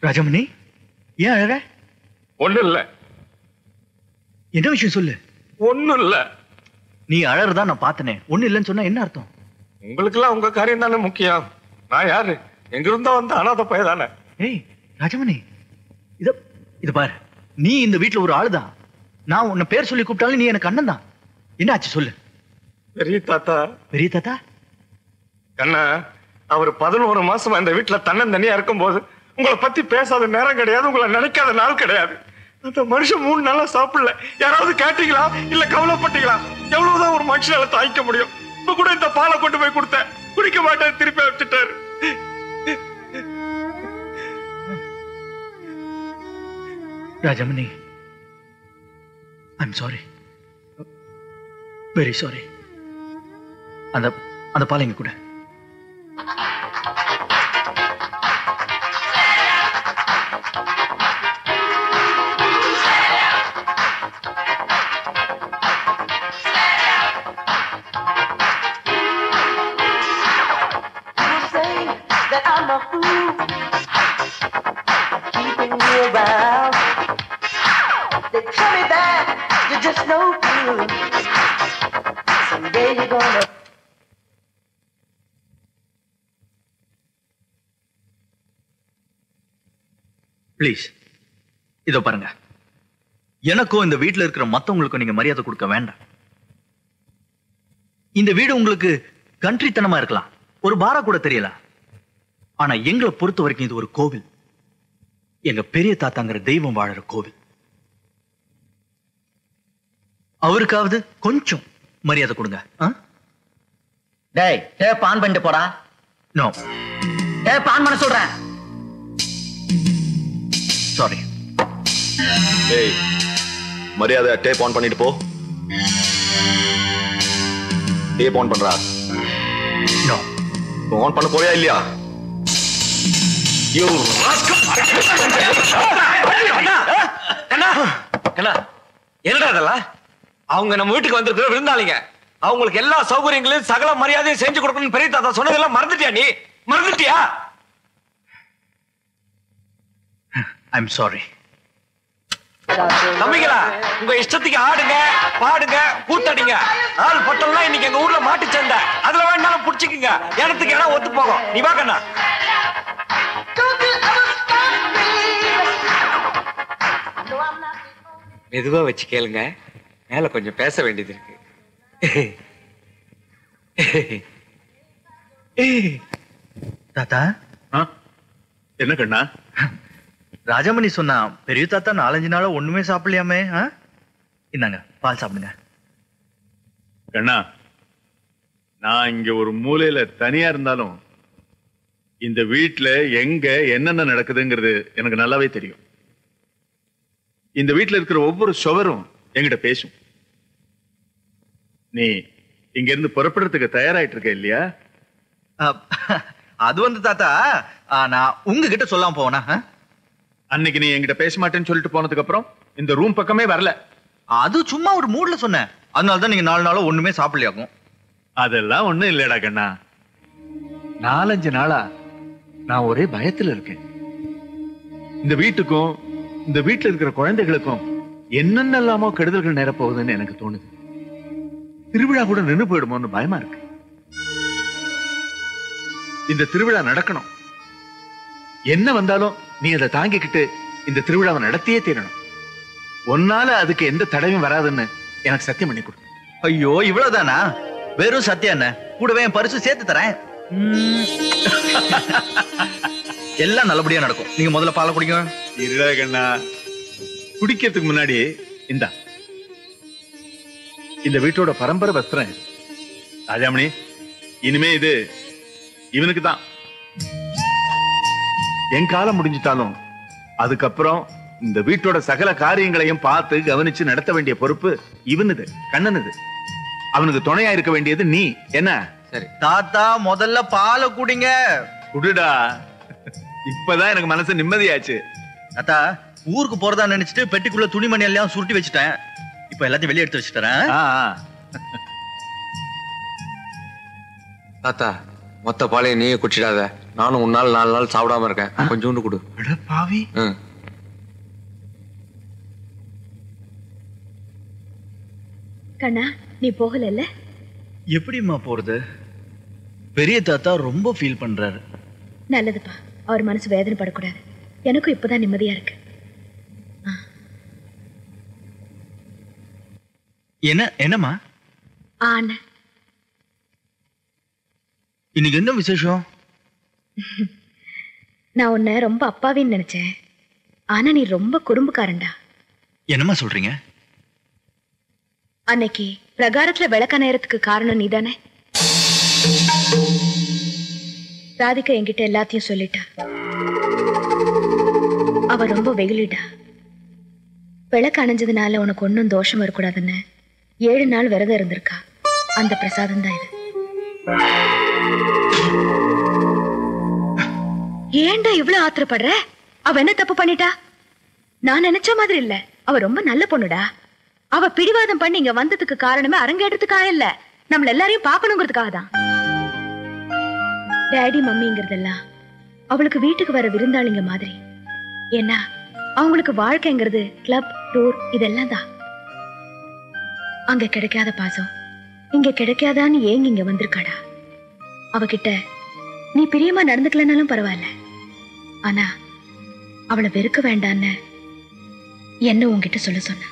ராஜமணி, ஏன் அழற? ஒண்ணும் இல்ல. என்ன விஷயம் சொல்லு. ஒண்ணும் இல்ல. நீ அழறதா நான் பார்த்தனே. ஒண்ணு இல்லைன்னு சொன்னா என்ன அர்த்தம்? உங்களுக்கு எல்லாம் உங்க காரியம் தானே முக்கியம். நான் யாரு? எங்க இருந்தா வந்து அனாதை பைய தானே. ஏய் ராஜமணி, இத பாரு, நீ இந்த வீட்டுல ஒரு ஆளுதான். நான் உன்னை பேர் சொல்லி கூப்பிட்டாலும் நீ எனக்கு அண்ணன் தான். என்ன ஆச்சு சொல்லு. பெரிய தாத்தா. பெரிய தாத்தா? கண்ணா, அவர் 11 மாசமா இந்த வீட்டுல தன்னந்தனியா இருக்கும் போது உங்களை பத்தி பேசாத நேரம் கிடையாது, உங்களை நினைக்காத நாள் கிடையாது. அந்த மனுஷன் 3 நாளா சாப்பிடல. யாராவது கேட்டீங்களா? இல்ல கவலைப்பட்டீங்களா? எவ்வளவுதான் ஒரு மனுஷனால தாய்க்க முடியும்? இப்ப கூட இந்த பாலை கொண்டு போய் கொடுத்தேன், குடிக்க மாட்டேன், திருப்பி வச்சுட்டாரு. Rajamani, I'm sorry, very sorry. அந்த பாலை இங்க கூட. பிளீஸ், இதோ பாருங்க. எனக்கும் இந்த வீட்டுல இருக்கிற மத்தவங்களுக்கும் நீங்க மரியாதை கொடுக்க வேண்டாம். இந்த வீடு உங்களுக்கு கண்ட்ரித்தனமா இருக்கலாம், ஒரு பாரா கூட தெரியல. ஆனா எங்களை பொறுத்த வரைக்கும் இது ஒரு கோவில். எங்க பெரிய தாத்தாங்கிற தெய்வம் வாழற கோவில். அவருக்காவது கொஞ்சம் மரியாதை கொடுங்க. டேய், டேப் ஆன் பண்ணிட்டு போடா. நோ, டேப் ஆன் பண்ண சொல்றேன். சாரி. ஏய், மரியாதை டேப் ஆன் பண்ணிட்டு போ. டேப் ஆன் பண்றா? நோ. ஆன் பண்ண போறியா இல்லையா? யூ என்னடா இதெல்லாம்? அவங்க நம்ம வீட்டுக்கு வந்திருக்கிற விருந்தாளிங்க. அவங்களுக்கு எல்லா சௌகரியங்களையும் சகல மரியாதையும் செஞ்சு கொடுக்கணும்னு பெரிய தாத்தா சொன்னதெல்லாம் மறந்துட்டியா? நீ மறந்துட்டியா? I'm sorry. நம்பிங்களா? உங்க இஷ்டத்துக்கு ஆடுங்க, பாடுங்க, கூத்தடிங்க. ஆள் பட்டம்லாம் இன்னைக்கு எங்க ஊர்ல மாட்டு சண்டை. அதுல வேணாலும் புடிச்சுக்குங்க. இடத்துக்கு இடம் ஒத்து போகும். நீ வா கண்ணா. மெதுவா வச்சு கேளுங்க, மேல கொஞ்சம் பேச வேண்டியது இருக்கு. தாத்தா. என்ன கண்ணா? ராஜமணி சொன்னா பெரிய தாத்தா 4-5 நாளா ஒண்ணுமே சாப்பிடலையாமே. இந்தாங்க, பால் சாப்பிடுங்க. கண்ணா, நான் இங்க ஒரு மூலையில தனியா இருந்தாலும் இந்த வீட்டுல எங்க என்னென்ன நடக்குதுங்கிறது எனக்கு நல்லாவே தெரியும். இந்த வீட்டுல இருக்கிற ஒவ்வொரு சுவரும் என்கிட்ட பேசும். நீ இங்க இருந்து புறப்படுறதுக்கு தயாராயிட்டு இருக்க இல்லையா? அது வந்து தாத்தா, நான் உங்ககிட்ட சொல்லாம போவனா? அன்னைக்கு நீ என்கிட்ட பேச மாட்டேன்னு சொல்லிட்டு போனதுக்கு அப்புறம் இந்த ரூம் பக்கமே வரல. அது சும்மா ஒரு மூட்ல சொன்னேன். அதனாலதான் நீங்க 4 நாளா ஒண்ணுமே சாப்பிடலையாகும். அதெல்லாம் ஒண்ணும் இல்லடா கண்ணா. 4-5 நாளா நான் ஒரே பயத்துல இருக்கேன். இந்த வீட்டுக்கும் இந்த வீட்டுல இருக்கிற குழந்தைகளுக்கும் என்னென்னலாமோ கெடுதல்கள் நேர போகுதுன்னு எனக்கு தோணுது. திருவிழா கூட நின்று போயிடுமோன்னு பயமா இருக்கு. இந்த திருவிழா நடக்கணும். என்ன வந்தாலும் நீ அதை தாங்கிக்கிட்டு இந்த திருவிழாவை நடத்தியே தீரணும். ஒன்னால அதுக்கு எந்த தடவையும் வராதுன்னு எனக்கு சத்தியம் பண்ணி கொடு. ஐயோ, இவ்வளவுதானா? வெறும் சத்தியம் என்ன? கூடவே என் பரிசு சேர்த்து தரேன். எல்லாம் நல்லபடியா நடக்கும். நீங்க முதல்ல பாலை குடிங்க. இருடா கண்ணா, குடிக்கிறதுக்கு முன்னாடி இந்த வீட்டோட பரம்பரை வஸ்திரம் ராஜாமணி. இனிமே இது இவனுக்கு தான். என் காலம் முடிஞ்சிட்டாலும் அதுக்கப்புறம் இந்த வீட்டோட சகல காரியங்களையும் பார்த்து கவனிச்சு நடத்த வேண்டிய பொறுப்பு இவனுது, கண்ணனுது. அவனுக்கு துணையா இருக்க வேண்டியது நீ. என்ன? சரி தாத்தா, முதல்ல பாலை குடிங்க. குடுடா. இப்பதான் எனக்கு மனசு நிம்மதியாச்சு. தாத்தா, ஊருக்கு போறதா நினைச்சிட்டு பெட்டிக்குள்ள துணிமணி எல்லாம் சுருட்டி வச்சுட்டேன். இப்ப எல்லாத்தையும் வெளியே எடுத்து வச்சுட்டேன். தாத்தா, மொத்த பாலையை நீயே குடிச்சிடாத. நானும் 3 நாள் 4 நாள் சாப்பிடாம இருக்கேன். கொஞ்சோண்டு கொடு. அட பாவி. கண்ணா, நீ போகல? எப்படிம்மா போறது? பெரிய தாத்தா ரொம்ப ஃபீல் பண்றாரு. நல்லதுப்பா, அவர் மனசு வேதனை படக்கூடாது. எனக்கும் இப்பதான் நிம்மதியா இருக்கு. என்னம்மா? இன்னைக்கு என்ன விசேஷம்? நான் உன்னை ரொம்ப அப்பாவின்னு நினைச்சேன். ஆனா நீ ரொம்ப குறும்புக்காரன்டா. என்னம்மா சொல்றீங்க? அன்னைக்கு பிரகாரத்துல விளக்க நேரத்துக்கு காரணம் நீதானே? ராதிகா என்கிட்ட எல்லாத்தையும் சொல்லிட்டா. அவ ரொம்ப வெகுளிடா. விளக்கு அணைஞ்சதுனால உனக்கு ஒன்னும் தோஷம் வரக்கூடாதுன்னு 7 நாள் விரதம் இருந்திருக்கா. அந்த பிரசாதம் தான் இது. ஏன்டா இவ்வளவு ஆத்திரப்படுற? அவ என்ன தப்பு பண்ணிட்டா? நான் நினைச்ச மாதிரி இல்ல. அவ ரொம்ப நல்ல பொண்ணுடா. அவ பிடிவாதம் பண்ணி இங்க வந்ததுக்கு காரணமே அரங்கேற்றத்துக்காக இல்ல, நம்மள எல்லாரையும் பாக்கணுங்கிறதுக்காக தான். டேடி மம்மிங்கிறதெல்லாம் அவளுக்கு வீட்டுக்கு வர விருந்தாளிங்க மாதிரி. ஏன்னா அவங்களுக்கு வாழ்க்கைங்கிறது கிளப், டூர் இதெல்லாம் தான். அங்க கிடைக்காத பாசம் இங்க கிடைக்காதான்னு ஏங்க இங்க வந்திருக்காடா. அவகிட்ட நீ பிரியமா நடந்துக்கலனாலும் பரவாயில்ல, ஆனா அவளை வெறுக்க வேண்டான்னு என்ன உன்கிட்ட சொல்ல சொன்ன.